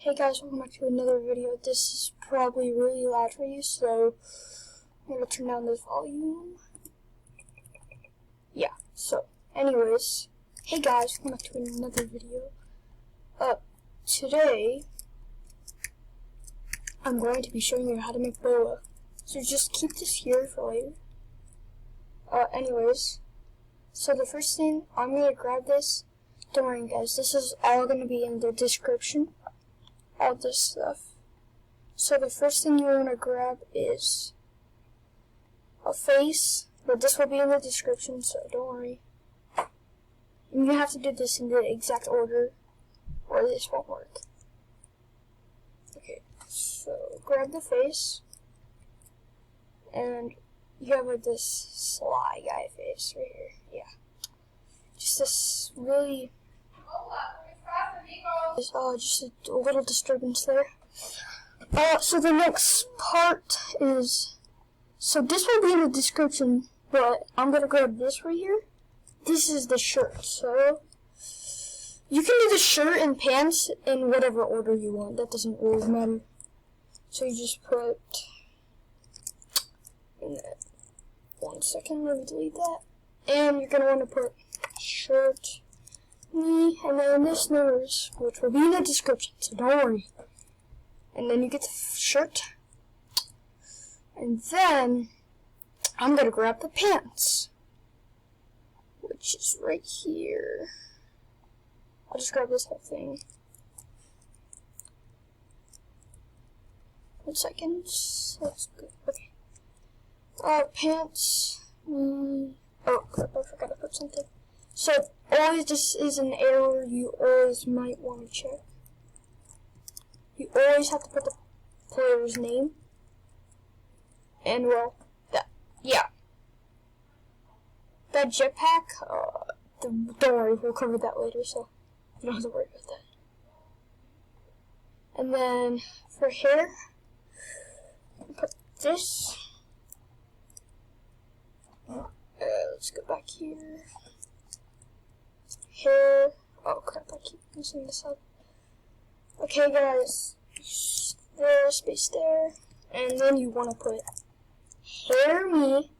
Hey guys, welcome back to another video. This is probably really loud for you, so I'm gonna turn down this volume. Yeah, so anyways, hey guys, welcome back to another video. Today I'm going to be showing you how to make boa. So just keep this here for later. Anyways, so the first thing, I'm gonna grab this. Don't worry guys, this is all gonna be in the description. All this stuff. So the first thing you want to grab is a face, but this will be in the description, so don't worry. And you have to do this in the exact order, or this won't work. Okay, so grab the face, and you have like this sly guy face right here. Yeah, just this really. Just a little disturbance there. So the next part is, so this will be in the description, but I'm gonna grab this right here. This is the shirt, so you can do the shirt and pants in whatever order you want. That doesn't really matter. So you just put in that. 1 second, let me delete that. And you're gonna want to put shirt. Me, and then this numbers, which will be in the description, so don't worry. And then you get the shirt, and then I'm gonna grab the pants, which is right here. I'll just grab this whole thing. 1 second. That's good. Okay. Pants. Oh crap! I forgot to put something. So, always, this is an error you always might want to check. You always have to put the player's name. And, well, yeah. That jetpack, don't worry, we'll cover that later, so you don't have to worry about that. And then, for hair, put this. Let's go back here. Hair. Oh crap, I keep messing this up. Okay guys, there, space there, and then you want to put hair me,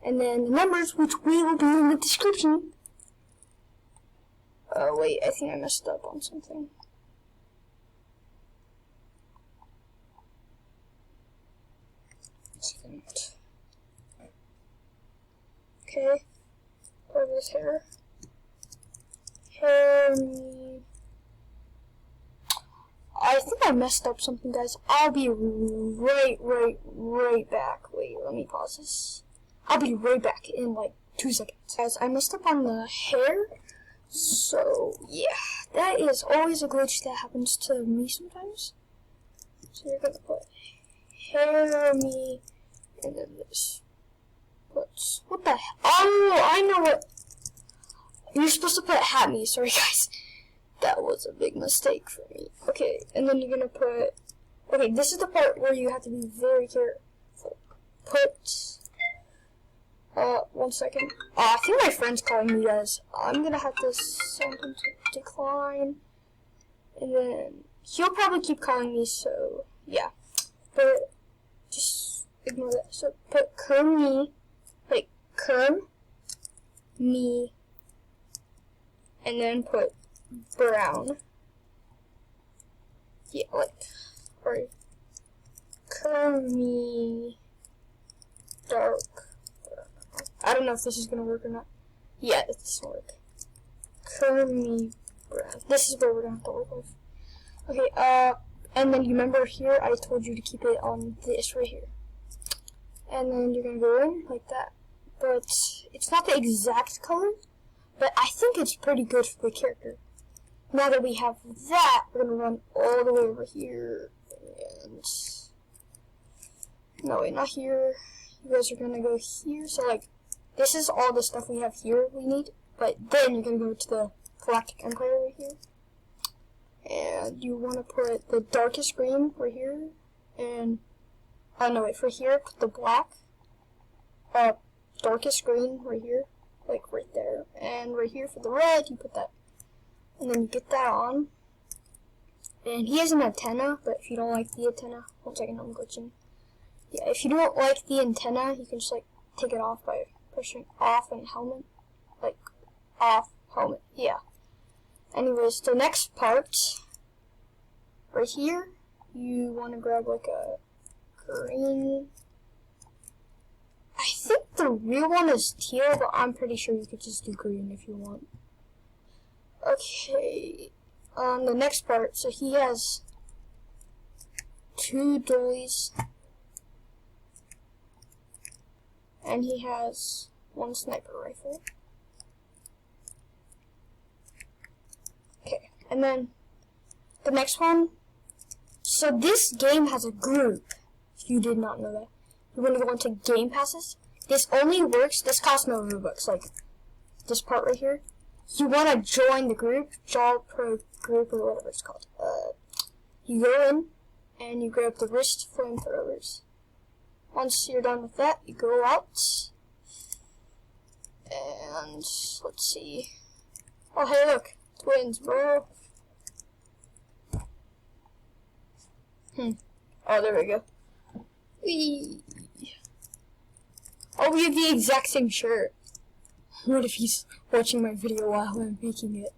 and then the numbers, which will be in the description. Oh wait, I think I messed up on something. Okay, over this hair. I think I messed up something, guys. I'll be right back. Wait, let me pause this. I'll be right back in like 2 seconds. Guys, I messed up on the hair. So, yeah. That is always a glitch that happens to me sometimes. So you're gonna put hair me, and then this. What the hell? Oh, I know what. You're supposed to put hat me. Sorry, guys. That was a big mistake for me. Okay, and then you're gonna put. Okay, this is the part where you have to be very careful. Put. 1 second. I think my friend's calling me, guys. I'm gonna have to send him to decline. And then he'll probably keep calling me, so yeah. But just ignore that. So put curm me. Like, curm me. And then put brown. Yeah, like, or curly dark brown. I don't know if this is gonna work or not. Yeah, it doesn't work. Curly brown. This is what we're gonna have to work with. Okay, and then you remember here, I told you to keep it on this right here. And then you're gonna go in like that. But it's not the exact color. But I think it's pretty good for the character. Now that we have that, we're going to run all the way over here. And no, wait, not here. You guys are going to go here. So, like, this is all the stuff we have here we need. But then you're going to go to the Galactic Empire right here. And you want to put the darkest green right here. And, oh no, wait, for here, put the black. Darkest green right here. Like right there, and right here for the red, you put that, and then you get that on, And he has an antenna, but if you don't like the antenna, one second, I'm glitching. Yeah, if you don't like the antenna, you can just like take it off by pushing off and helmet. Like, off, helmet, yeah. Anyways, the next part, right here, you want to grab like a green. I think the real one is teal, but I'm pretty sure you could just do green if you want. Okay, the next part, so he has 2 dollies, and he has 1 sniper rifle. Okay, and then the next one, so this game has a group, if you did not know that. You want to go into game passes. This only works, this costs no Robux, like this part right here. You want to join the group, Job Pro group or whatever it's called. You go in and you grab the wrist flamethrowers. Once you're done with that, you go out. And let's see. Oh hey look, twins bro. Oh there we go. Whee. Oh, we have the exact same shirt. What if he's watching my video while I'm making it?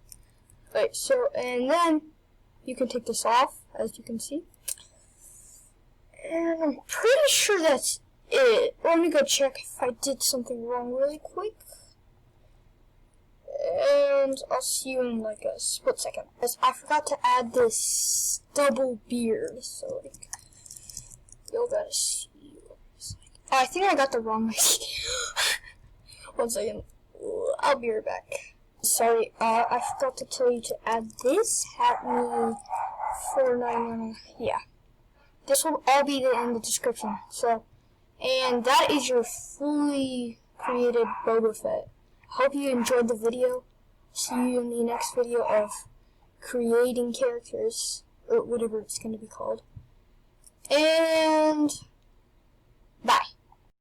Right, so, and then you can take this off, as you can see. And I'm pretty sure that's it. Let me go check if I did something wrong really quick. And I'll see you in like a split second. Because I forgot to add this double beard, so like, you'll gotta see. Oh, I think I got the wrong idea. 1 second. I'll be right back. Sorry, I forgot to tell you to add this. Happy 499. Yeah. This will all be in the description. So, and that is your fully created Boba Fett. Hope you enjoyed the video. See you in the next video of creating characters, or whatever it's going to be called. And